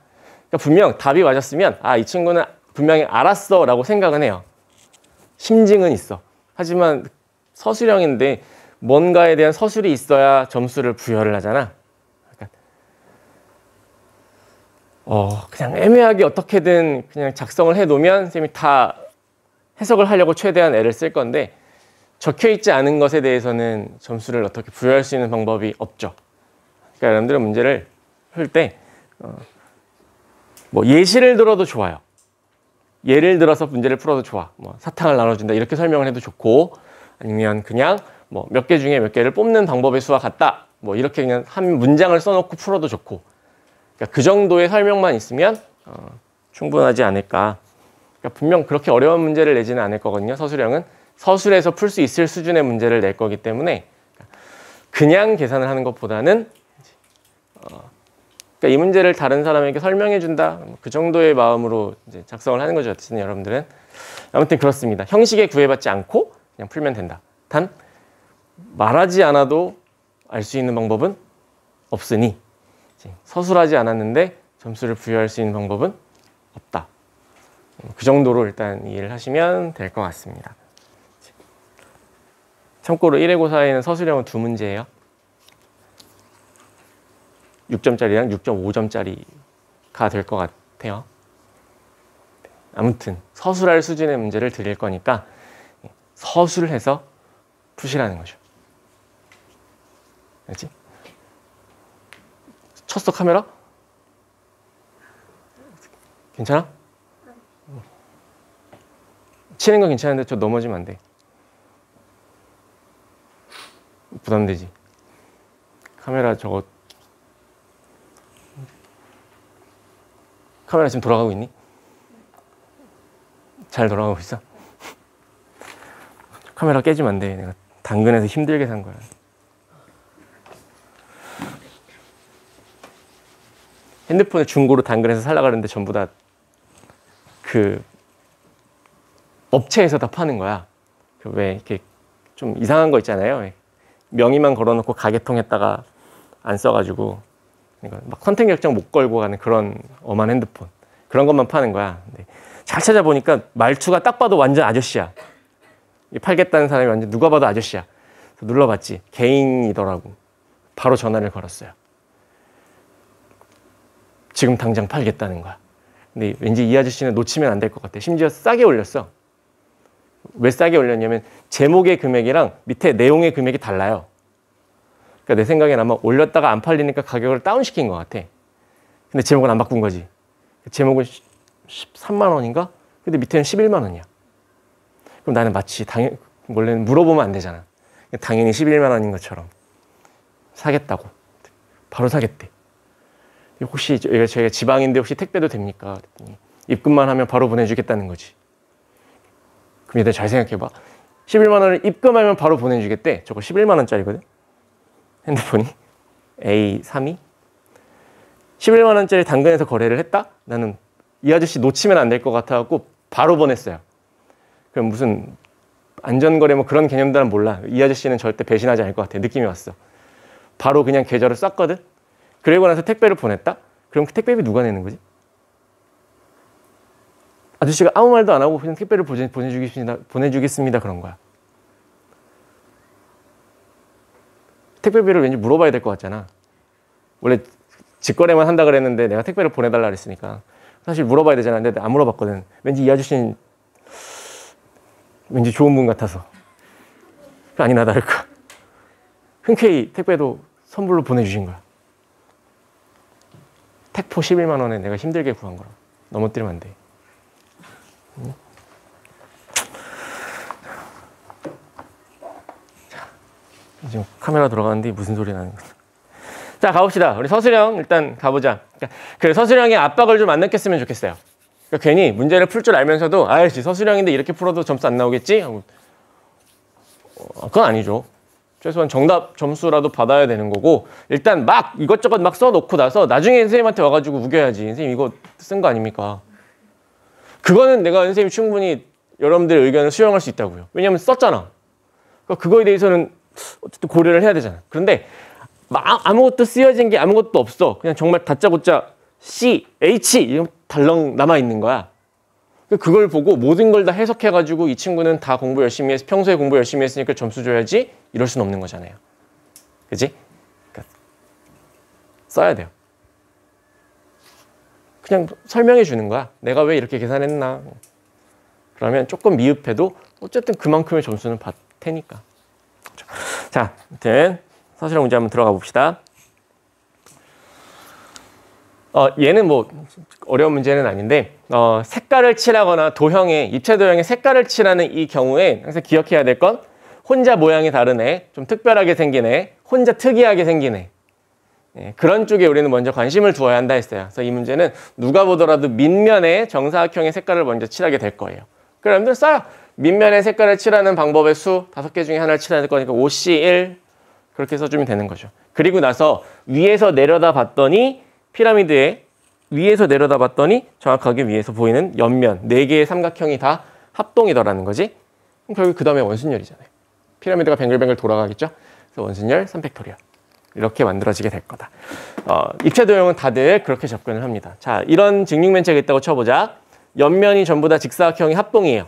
A: 그러니까 분명 답이 맞았으면 아, 이 친구는 분명히 알았어 라고 생각은 해요. 심증은 있어. 하지만 서술형인데 뭔가에 대한 서술이 있어야 점수를 부여를 하잖아. 그냥 애매하게 어떻게든 그냥 작성을 해놓으면 선생님이 다 해석을 하려고 최대한 애를 쓸 건데 적혀있지 않은 것에 대해서는 점수를 어떻게 부여할 수 있는 방법이 없죠. 그러니까 여러분들은 문제를 풀 때 뭐 예시를 들어도 좋아요. 예를 들어서 문제를 풀어도 좋아. 뭐 사탕을 나눠준다 이렇게 설명을 해도 좋고 아니면 그냥 뭐 몇 개 중에 몇 개를 뽑는 방법의 수와 같다. 뭐 이렇게 그냥 한 문장을 써놓고 풀어도 좋고 그러니까 그 정도의 설명만 있으면 충분하지 않을까. 그러니까 분명 그렇게 어려운 문제를 내지는 않을 거거든요. 서술형은 서술에서 풀 수 있을 수준의 문제를 낼 거기 때문에 그냥 계산을 하는 것보다는 그러니까 이 문제를 다른 사람에게 설명해 준다. 그 정도의 마음으로 이제 작성을 하는 거죠. 어쨌든 여러분들은 아무튼 그렇습니다. 형식에 구애받지 않고 그냥 풀면 된다. 단 말하지 않아도 알 수 있는 방법은 없으니 서술하지 않았는데 점수를 부여할 수 있는 방법은 없다. 그 정도로 일단 이해를 하시면 될 것 같습니다. 참고로 1회고사에는 서술형은 2문제예요. 6점짜리랑 6.5점짜리가 될 것 같아요. 아무튼 서술할 수준의 문제를 드릴 거니까 서술해서 푸시라는 거죠. 알지? 쳤어 카메라? 괜찮아? 치는 건 괜찮은데 저 넘어지면 안 돼. 부담되지. 카메라 저거 카메라 지금 돌아가고 있니? 잘 돌아가고 있어? 카메라 깨지면 안 돼. 내가 당근에서 힘들게 산 거야. 핸드폰을 중고로 당근에서 살려고 하는데 전부 다 그 업체에서 다 파는 거야. 그 왜 이렇게 좀 이상한 거 있잖아요. 명의만 걸어놓고 가게통에다가 안 써가지고 그러니까 막 선택 결정 못 걸고 가는 그런 엄한 핸드폰 그런 것만 파는 거야. 근데 잘 찾아보니까 말투가 딱 봐도 완전 아저씨야. 팔겠다는 사람이 완전 누가 봐도 아저씨야. 눌러봤지. 개인이더라고. 바로 전화를 걸었어요. 지금 당장 팔겠다는 거야. 근데 왠지 이 아저씨는 놓치면 안 될 것 같아. 심지어 싸게 올렸어. 왜 싸게 올렸냐면 제목의 금액이랑 밑에 내용의 금액이 달라요. 그러니까 내 생각엔 아마 올렸다가 안 팔리니까 가격을 다운시킨 것 같아. 근데 제목은 안 바꾼 거지. 제목은 13만 원인가? 근데 밑에는 11만 원이야. 그럼 나는 마치 원래는 물어보면 안 되잖아. 당연히 11만 원인 것처럼 사겠다고. 바로 사겠대. 혹시 저희가 지방인데 혹시 택배도 됩니까? 그랬더니 입금만 하면 바로 보내주겠다는 거지. 그럼 얘들 잘 생각해봐. 11만 원을 입금하면 바로 보내주겠대. 저거 11만 원짜리거든. 핸드폰이 A32. 11만 원짜리 당근에서 거래를 했다? 나는 이 아저씨 놓치면 안 될 것 같아갖고 바로 보냈어요. 그럼 무슨 안전거래 뭐 그런 개념들은 몰라. 이 아저씨는 절대 배신하지 않을 것 같아. 느낌이 왔어. 바로 그냥 계좌를 쐈거든. 그리고 나서 택배를 보냈다? 그럼 그 택배비 누가 내는 거지? 아저씨가 아무 말도 안 하고 그냥 택배를 보내주겠습니다 그런 거야. 택배비를 왠지 물어봐야 될 것 같잖아. 원래 직거래만 한다 그랬는데 내가 택배를 보내달라 그랬으니까 사실 물어봐야 되잖아. 근데 안 물어봤거든. 왠지 이 아저씨는 왠지 좋은 분 같아서 아니나 다를까 흔쾌히 택배도 선물로 보내주신 거야. 택포 11만 원에 내가 힘들게 구한 거라. 넘어뜨리면 안 돼. 응? 자, 지금 카메라 돌아가는데 무슨 소리 나는 거야. 자, 가봅시다. 우리 서술형 일단 가보자. 그러니까 그 서술형의 압박을 좀 안 느꼈으면 좋겠어요. 그러니까 괜히 문제를 풀 줄 알면서도 아이씨 서술형인데 이렇게 풀어도 점수 안 나오겠지? 하고 그건 아니죠. 최소한 정답 점수라도 받아야 되는 거고 일단 막 이것저것 막 써놓고 나서 나중에 선생님한테 와가지고 우겨야지. 선생님 이거 쓴 거 아닙니까? 그거는 내가 선생님 충분히 여러분들의 의견을 수용할 수 있다고요. 왜냐하면 썼잖아. 그러니까 그거에 대해서는 어쨌든 고려를 해야 되잖아. 그런데 아무것도 쓰여진 게 아무것도 없어. 그냥 정말 다짜고짜 C, H 이런 덜렁 남아있는 거야. 그걸 보고 모든 걸 다 해석해가지고 이 친구는 다 공부 열심히 해서 평소에 공부 열심히 했으니까 점수 줘야지 이럴 순 없는 거잖아요. 그지? 그러니까 써야 돼요. 그냥 설명해 주는 거야. 내가 왜 이렇게 계산했나. 그러면 조금 미흡해도 어쨌든 그만큼의 점수는 받을 테니까. 자, 아무튼 서술형 문제 한번 들어가 봅시다. 얘는 뭐 어려운 문제는 아닌데 색깔을 칠하거나 도형에 입체 도형에 색깔을 칠하는 이 경우에 항상 기억해야 될 건 혼자 모양이 다른 애, 좀 특별하게 생긴 애, 혼자 특이하게 생긴 애. 그런 쪽에 우리는 먼저 관심을 두어야 한다 했어요. 그래서 이 문제는 누가 보더라도 밑면에 정사각형의 색깔을 먼저 칠하게 될 거예요. 그럼 여러분들 써요. 밑면에 색깔을 칠하는 방법의 수 5개 중에 하나를 칠해야 될 거니까 5C1 그렇게 써주면 되는 거죠. 그리고 나서 위에서 내려다 봤더니 피라미드에 위에서 내려다 봤더니 정확하게 위에서 보이는 옆면 4개의 삼각형이 다 합동이더라는 거지. 그럼 결국 그 다음에 원순열이잖아요. 피라미드가 뱅글뱅글 돌아가겠죠. 그래서 원순열 3팩토리얼 이렇게 만들어지게 될 거다. 입체 도형은 다들 그렇게 접근을 합니다. 자, 이런 직육면체가 있다고 쳐보자. 옆면이 전부 다 직사각형이 합동이에요.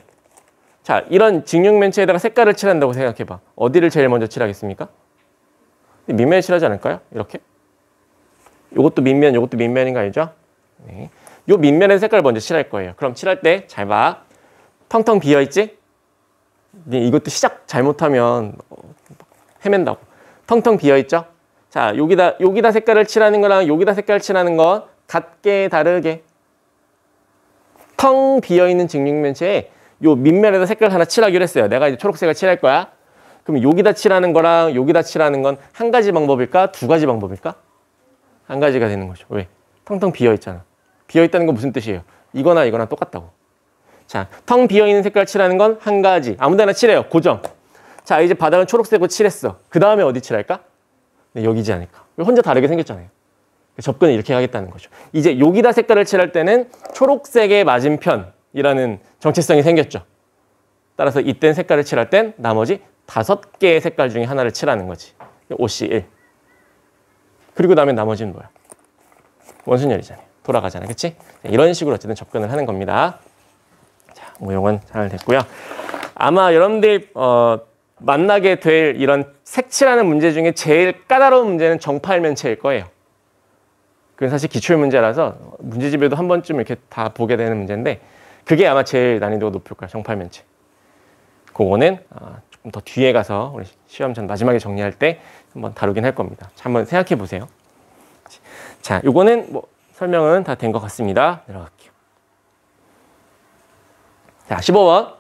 A: 자, 이런 직육면체에다가 색깔을 칠한다고 생각해봐. 어디를 제일 먼저 칠하겠습니까? 밑면에 칠하지 않을까요? 이렇게? 요것도 밑면, 요것도 밑면인 거 알죠? 네. 요 밑면에 색깔을 먼저 칠할 거예요. 그럼 칠할 때 잘 봐. 텅텅 비어있지? 이것도 시작 잘못하면 헤맨다고. 텅텅 비어있죠? 자, 여기다 색깔을 칠하는 거랑 여기다 색깔을 칠하는 건 같게 다르게. 텅 비어있는 직육면체에 요 밑면에다 색깔 하나 칠하기로 했어요. 내가 이제 초록색을 칠할 거야. 그럼 여기다 칠하는 거랑 여기다 칠하는 건 한 가지 방법일까? 두 가지 방법일까? 한 가지가 되는 거죠. 왜? 텅텅 비어있잖아. 비어있다는 건 무슨 뜻이에요? 이거나 이거나 똑같다고. 자, 텅 비어있는 색깔 칠하는 건 한 가지. 아무데나 칠해요. 고정. 자, 이제 바닥은 초록색으로 칠했어. 그 다음에 어디 칠할까? 네, 여기지 않을까. 혼자 다르게 생겼잖아요. 접근을 이렇게 하겠다는 거죠. 이제 여기다 색깔을 칠할 때는 초록색의 맞은편이라는 정체성이 생겼죠. 따라서 이땐 색깔을 칠할 땐 나머지 5개의 색깔 중에 하나를 칠하는 거지. OC1. 그리고 다음에 나머지는 뭐야? 원순열이잖아요. 돌아가잖아요. 그치? 이런 식으로 어쨌든 접근을 하는 겁니다. 자, 뭐 이건 잘 됐고요. 아마 여러분들 만나게 될 이런 색칠하는 문제 중에 제일 까다로운 문제는 정팔면체일 거예요. 그건 사실 기출문제라서 문제집에도 한 번쯤 이렇게 다 보게 되는 문제인데 그게 아마 제일 난이도가 높을 거예요. 정팔면체. 그거는 조금 더 뒤에 가서 우리 시험 전 마지막에 정리할 때 한번 다루긴 할 겁니다. 자, 한번 생각해 보세요. 자, 요거는 뭐 설명은 다 된 것 같습니다. 내려갈게요. 자, 15번.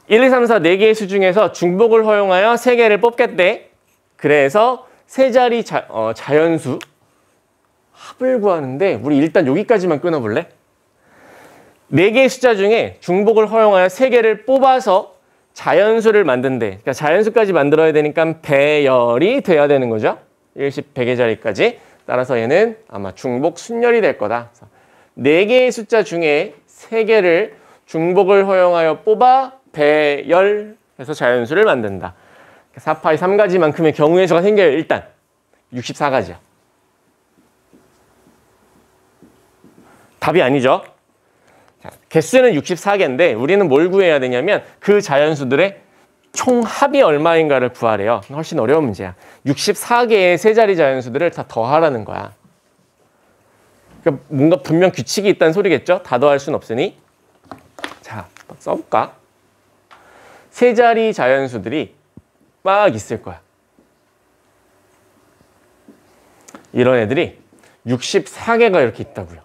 A: 1, 2, 3, 4, 4개의 수 중에서 중복을 허용하여 3개를 뽑겠대. 그래서 세 자리 자연수 합을 구하는데 우리 일단 여기까지만 끊어볼래? 4개의 숫자 중에 중복을 허용하여 3개를 뽑아서 자연수를 만든대. 그러니까 자연수까지 만들어야 되니까 배열이 돼야 되는 거죠. 1십 100의 자리까지. 따라서 얘는 아마 중복 순열이 될 거다. 4개의 숫자 중에 3개를 중복을 허용하여 뽑아 배열해서 자연수를 만든다. 4파이 3가지만큼의 경우의 수가 생겨요. 일단 64가지야. 답이 아니죠. 자, 개수는 64개인데 우리는 뭘 구해야 되냐면 그 자연수들의 총합이 얼마인가를 구하래요. 훨씬 어려운 문제야. 64개의 세 자리 자연수들을 다 더하라는 거야. 그러니까 뭔가 분명 규칙이 있다는 소리겠죠? 다 더할 수는 없으니. 자, 써볼까? 세 자리 자연수들이 막 있을 거야. 이런 애들이 64개가 이렇게 있다고요.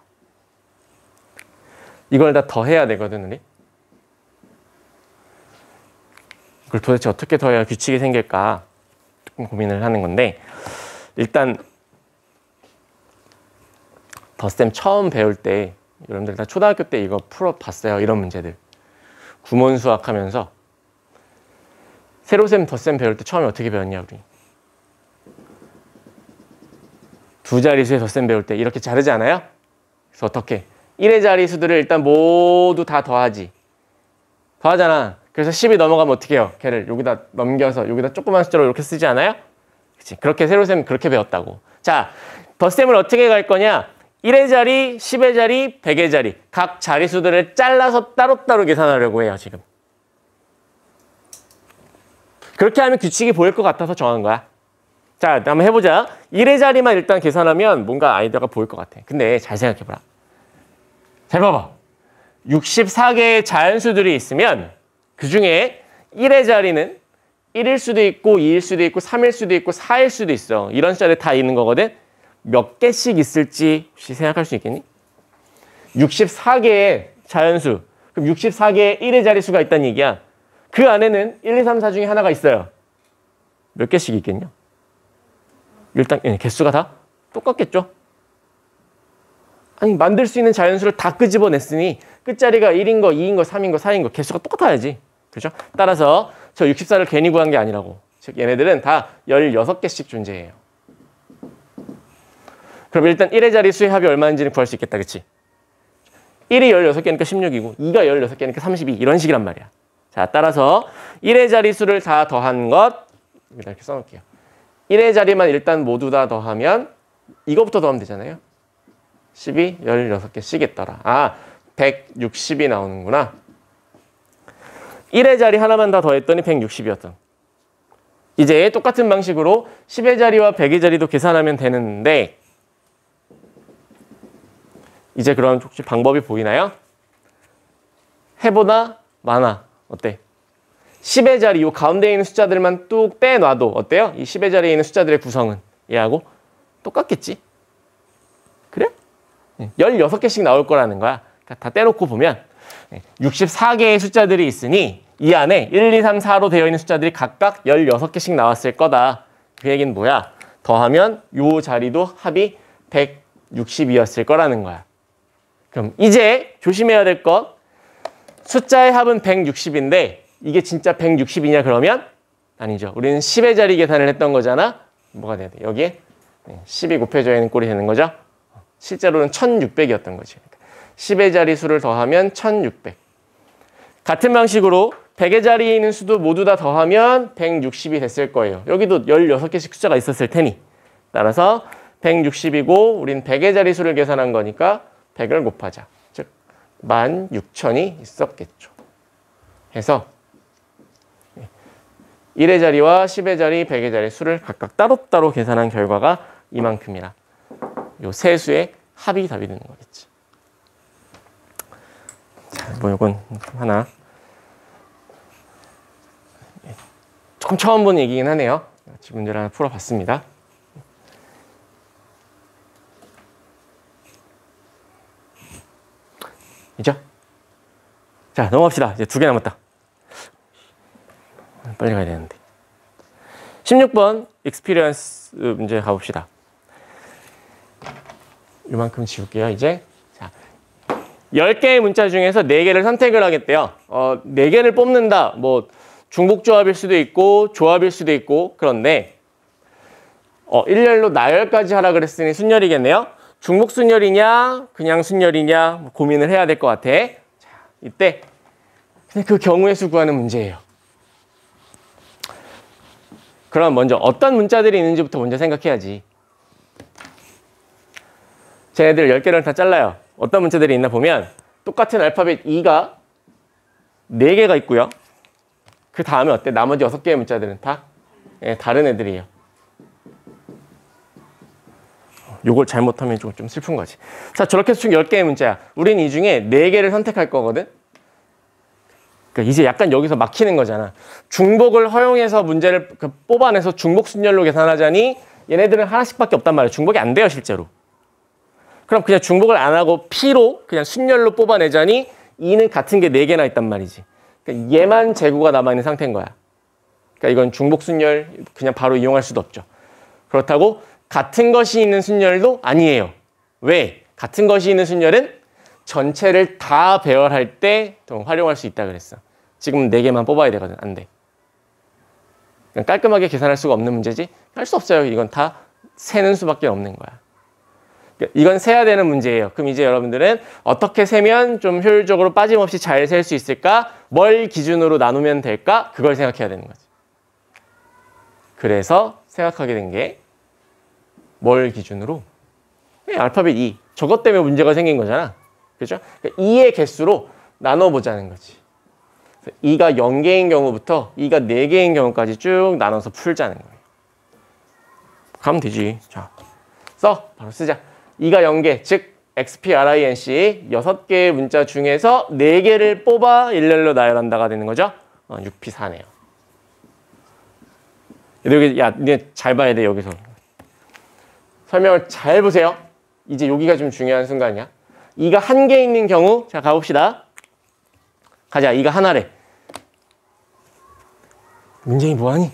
A: 이걸 다 더해야 되거든, 우리. 그걸 도대체 어떻게 더해야 규칙이 생길까 조금 고민을 하는 건데 일단 덧셈 처음 배울 때 여러분들 다 초등학교 때 이거 풀어봤어요. 이런 문제들. 구몬수학 하면서 세로셈, 덧셈 배울 때 처음에 어떻게 배웠냐 우리. 두 자리수의 덧셈 배울 때 이렇게 자르지 않아요? 그래서 어떻게? 1의 자리수들을 일단 모두 다 더하지. 더하잖아. 그래서 10이 넘어가면 어떻게 해요? 걔를 여기다 넘겨서 여기다 조그만 숫자로 이렇게 쓰지 않아요? 그치? 그렇게 세로셈 그렇게 배웠다고. 자, 덧셈을 어떻게 갈 거냐? 1의 자리, 10의 자리, 100의 자리 각 자리수들을 잘라서 따로따로 계산하려고 해요, 지금. 그렇게 하면 규칙이 보일 것 같아서 정한 거야. 자, 한번 해보자. 1의 자리만 일단 계산하면 뭔가 아이디어가 보일 것 같아. 근데 잘 생각해보라. 잘 봐봐. 64개의 자연수들이 있으면 그중에 1의 자리는 1일 수도 있고 2일 수도 있고 3일 수도 있고 4일 수도 있어. 이런 숫자들이 다 있는 거거든. 몇 개씩 있을지 혹시 생각할 수 있겠니? 64개의 자연수. 그럼 64개의 1의 자리수가 있다는 얘기야. 그 안에는 1, 2, 3, 4 중에 하나가 있어요. 몇 개씩 있겠냐? 일단 개수가 다 똑같겠죠? 아니 만들 수 있는 자연수를 다 끄집어냈으니 끝자리가 1인 거, 2인 거, 3인 거, 4인 거 개수가 똑같아야지. 그죠? 따라서 저 64를 괜히 구한 게 아니라고. 즉 얘네들은 다 16개씩 존재해요. 그럼 일단 1의 자리수의 합이 얼마인지는 구할 수 있겠다. 그치? 1이 16개니까 16이고 2가 16개니까 32 이런 식이란 말이야. 자, 따라서 1의 자리수를 다 더한 것 이렇게 써놓을게요. 1의 자리만 일단 모두 다 더하면 이거부터 더하면 되잖아요. 10이 16개씩 있더라. 아, 160이 나오는구나. 1의 자리 하나만 더 더했더니 160이었던. 이제 똑같은 방식으로 10의 자리와 100의 자리도 계산하면 되는데 이제 그럼 혹시 방법이 보이나요? 해보다 많아. 어때? 10의 자리, 이 가운데 있는 숫자들만 뚝 빼놔도 어때요? 이 10의 자리에 있는 숫자들의 구성은 얘하고 똑같겠지? 그래? 16개씩 나올 거라는 거야. 그러니까 다 떼놓고 보면 64개의 숫자들이 있으니 이 안에 1, 2, 3, 4로 되어 있는 숫자들이 각각 16개씩 나왔을 거다. 그 얘기는 뭐야? 더하면 이 자리도 합이 160이었을 거라는 거야. 그럼 이제 조심해야 될 것. 숫자의 합은 160인데 이게 진짜 160이냐 그러면? 아니죠. 우리는 10의 자리 계산을 했던 거잖아. 뭐가 돼야 돼? 여기에 10이 곱해져 있는 꼴이 되는 거죠. 실제로는 1600이었던 거지. 10의 자리 수를 더하면 1600. 같은 방식으로 100의 자리에 있는 수도 모두 다 더하면 160이 됐을 거예요. 여기도 16개씩 숫자가 있었을 테니. 따라서 160이고 우린 100의 자리 수를 계산한 거니까 100을 곱하자. 즉 16,000이 있었겠죠. 해서 1의 자리와 10의 자리, 100의 자리 수를 각각 따로따로 계산한 결과가 이만큼이라. 요 세 수의 합이 답이 되는 거겠지. 자, 뭐 이건 하나. 조금 처음 본 얘기긴 하네요. 같이 문제를 하나 풀어봤습니다. 이죠? 자, 넘어갑시다. 이제 2개 남았다. 빨리 가야 되는데. 16번 익스피리언스 문제 가봅시다. 이만큼 지울게요, 이제. 자, 10개의 문자 중에서 4개를 선택을 하겠대요. 4개를 뽑는다. 뭐 중복조합일 수도 있고 조합일 수도 있고 그런데 일렬로 나열까지 하라 그랬으니 순열이겠네요. 중복순열이냐 그냥 순열이냐 고민을 해야 될 것 같아. 자, 이때 그냥 그 경우의 수 구하는 문제예요. 그럼 먼저 어떤 문자들이 있는지부터 먼저 생각해야지. 쟤네들 10개를 다 잘라요. 어떤 문자들이 있나 보면 똑같은 알파벳 E가 4개가 있고요. 그 다음에 어때? 나머지 6개의 문자들은 다 다른 애들이에요. 요걸 잘못하면 좀 슬픈 거지. 자, 저렇게 총 10개의 문자야. 우린 이 중에 4개를 선택할 거거든. 그러니까 이제 약간 여기서 막히는 거잖아. 중복을 허용해서 문제를 뽑아내서 중복 순열로 계산하자니 얘네들은 하나씩밖에 없단 말이야. 중복이 안 돼요, 실제로. 그럼 그냥 중복을 안 하고 P로 그냥 순열로 뽑아내자니 E는 같은 게 4개나 있단 말이지. 그러니까 얘만 재구가 남아있는 상태인 거야. 그러니까 이건 중복 순열 그냥 바로 이용할 수도 없죠. 그렇다고 같은 것이 있는 순열도 아니에요. 왜? 같은 것이 있는 순열은 전체를 다 배열할 때 좀 활용할 수 있다 그랬어. 지금 4개만 뽑아야 되거든. 안 돼. 그냥 깔끔하게 계산할 수가 없는 문제지. 할 수 없어요. 이건 다 세는 수밖에 없는 거야. 이건 세야 되는 문제예요. 그럼 이제 여러분들은 어떻게 세면 좀 효율적으로 빠짐없이 잘 셀 수 있을까? 뭘 기준으로 나누면 될까? 그걸 생각해야 되는 거지. 그래서 생각하게 된 게 뭘 기준으로? 알파벳 2. 저것 때문에 문제가 생긴 거잖아. 그죠? 그러니까 2의 개수로 나눠보자는 거지. 2가 0개인 경우부터 2가 4개인 경우까지 쭉 나눠서 풀자는 거예요. 가면 되지. 자, 바로 쓰자. 2가 0개, 즉 XPRINC 6개의 문자 중에서 4개를 뽑아 일렬로 나열한다가 되는 거죠. 6P4네요. 여기, 야, 니네 잘 봐야 돼, 여기서. 설명을 잘 보세요. 이제 여기가 좀 중요한 순간이야. 2가 1개 있는 경우, 자, 가봅시다. 가자, 2가 하나래. 문제이 뭐하니?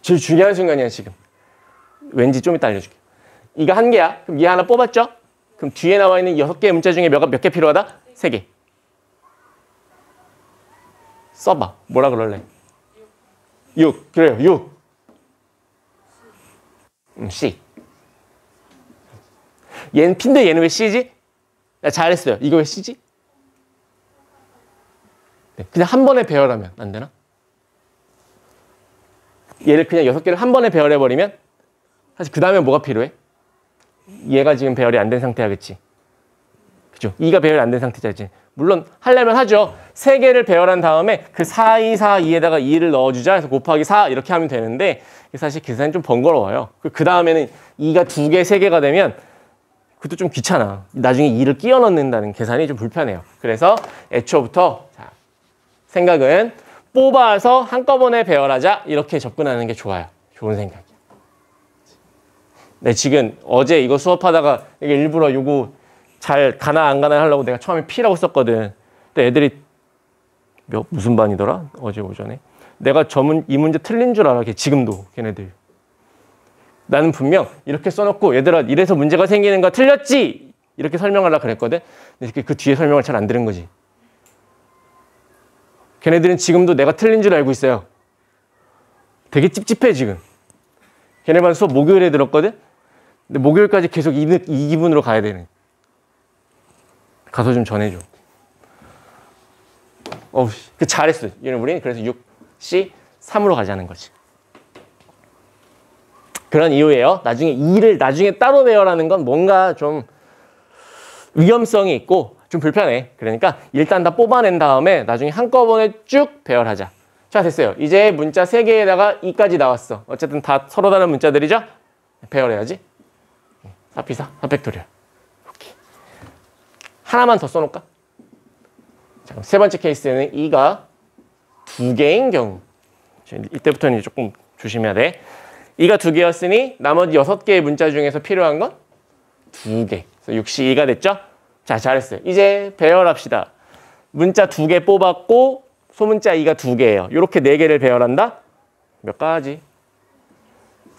A: 제일 중요한 순간이야, 지금. 왠지 좀 이따 알려줄게. 2가 1개야. 그럼 2 하나 뽑았죠? 그럼 뒤에 나와 있는 6개의 문자 중에 몇 개 필요하다? 3개. 써봐. 뭐라 그럴래? 6. 그래요, 6. C. 얘는 P인데 얘는 왜 C지? 야, 잘했어요. 이거 왜 C지? 네, 그냥 한 번에 배열하면 안 되나? 얘를 그냥 6개를 한 번에 배열해버리면 사실 그 다음에 뭐가 필요해? 얘가 지금 배열이 안 된 상태야, 그치? 그죠? 2가 배열이 안 된 상태잖지. 물론 하려면 하죠. 3개를 배열한 다음에 그 4, 2, 4, 2에다가 2를 넣어주자 해서 곱하기 4 이렇게 하면 되는데 사실 계산이 좀 번거로워요. 그 다음에는 2가 2개, 3개가 되면 그것도 좀 귀찮아. 나중에 2를 끼워 넣는다는 계산이 좀 불편해요. 그래서 애초부터 자, 생각은 뽑아서 한꺼번에 배열하자 이렇게 접근하는 게 좋아요. 좋은 생각이야. 네, 지금 어제 이거 수업하다가 이게 일부러 요거 잘 가나 안 가나 하려고 내가 처음에 P라고 썼거든. 근데 애들이 무슨 반이더라? 어제 오전에. 내가 이 문제 틀린 줄 알아. 지금도 걔네들. 나는 분명 이렇게 써놓고 얘들아 이래서 문제가 생기는 거 틀렸지? 이렇게 설명하려고 그랬거든. 근데 그 뒤에 설명을 잘 안 들은 거지. 걔네들은 지금도 내가 틀린 줄 알고 있어요. 되게 찝찝해 지금. 걔네 반 수업 목요일에 들었거든. 근데 목요일까지 계속 이 기분으로 가야 되는. 가서 좀 전해줘. 잘했어. 우리는 그래서 6C 3으로 가자는 거지. 그런 이유예요. 나중에 2를 나중에 따로 배열하는 건 뭔가 좀 위험성이 있고 좀 불편해. 그러니까 일단 다 뽑아낸 다음에 나중에 한꺼번에 쭉 배열하자. 자, 됐어요. 이제 문자 3개에다가 2까지 나왔어. 어쨌든 다 서로 다른 문자들이죠? 배열해야지. 4P4, 4팩토리얼. 이렇게. 하나만 더 써놓을까? 자, 그럼 세 번째 케이스에는 2가 2개인 경우. 이때부터는 조금 조심해야 돼. 2가 2개였으니 나머지 6개의 문자 중에서 필요한 건 2개. 그래서 6시 2가 됐죠? 자, 잘했어요. 이제 배열합시다. 문자 2개 뽑았고 소문자 2가 2개예요. 이렇게 4개를 배열한다? 몇 가지?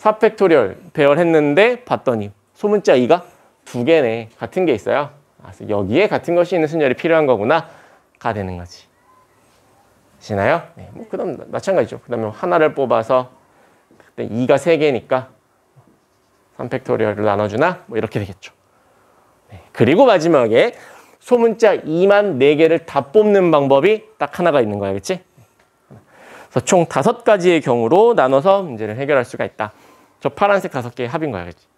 A: 4팩토리얼 배열했는데 봤더니 소문자 2가 2개네. 같은 게 있어요. 그래서 여기에 같은 것이 있는 순열이 필요한 거구나. 가 되는 거지. 시나요? 네, 그 다음 마찬가지죠. 그 다음에 하나를 뽑아서 2가 3개니까 3팩토리얼을 나눠주나? 뭐 이렇게 되겠죠. 네. 그리고 마지막에 소문자 2만 4개를 다 뽑는 방법이 딱 하나가 있는 거야. 그치? 그래서 총 5가지의 경우로 나눠서 문제를 해결할 수가 있다. 저 파란색 5개의 합인 거야. 그치?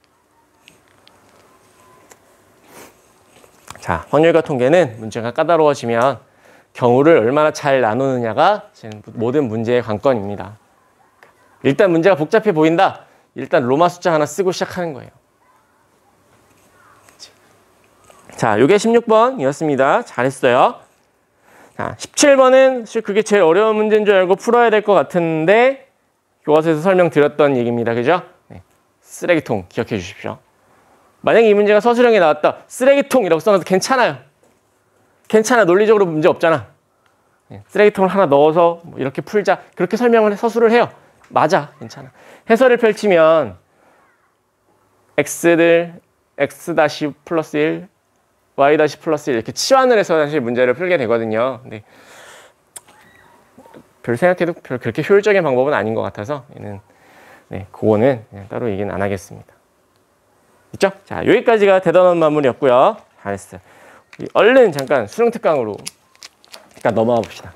A: 자, 확률과 통계는 문제가 까다로워지면 경우를 얼마나 잘 나누느냐가 모든 문제의 관건입니다. 일단 문제가 복잡해 보인다. 일단 로마 숫자 하나 쓰고 시작하는 거예요. 자, 이게 16번이었습니다. 잘했어요. 자, 17번은 사실 그게 제일 어려운 문제인 줄 알고 풀어야 될 것 같은데 교과서에서 설명드렸던 얘기입니다. 그죠? 네. 쓰레기통 기억해 주십시오. 만약에 이 문제가 서술형에 나왔다. 쓰레기통이라고 써놔도 괜찮아요. 괜찮아. 논리적으로 문제 없잖아. 네. 쓰레기통을 하나 넣어서 뭐 이렇게 풀자. 그렇게 설명을 서술을 해요. 맞아. 괜찮아. 해설을 펼치면 x들 x 플러스 1 y 플러스 1 이렇게 치환을 해서 사실 문제를 풀게 되거든요. 근데 별 생각해도 별 그렇게 효율적인 방법은 아닌 것 같아서 얘는 네, 그거는 그냥 따로 얘기는 안 하겠습니다. 있죠? 자, 여기까지가 대단한 마무리였고요. 잘했어요. 얼른 잠깐 수능 특강으로 잠깐 넘어가 봅시다.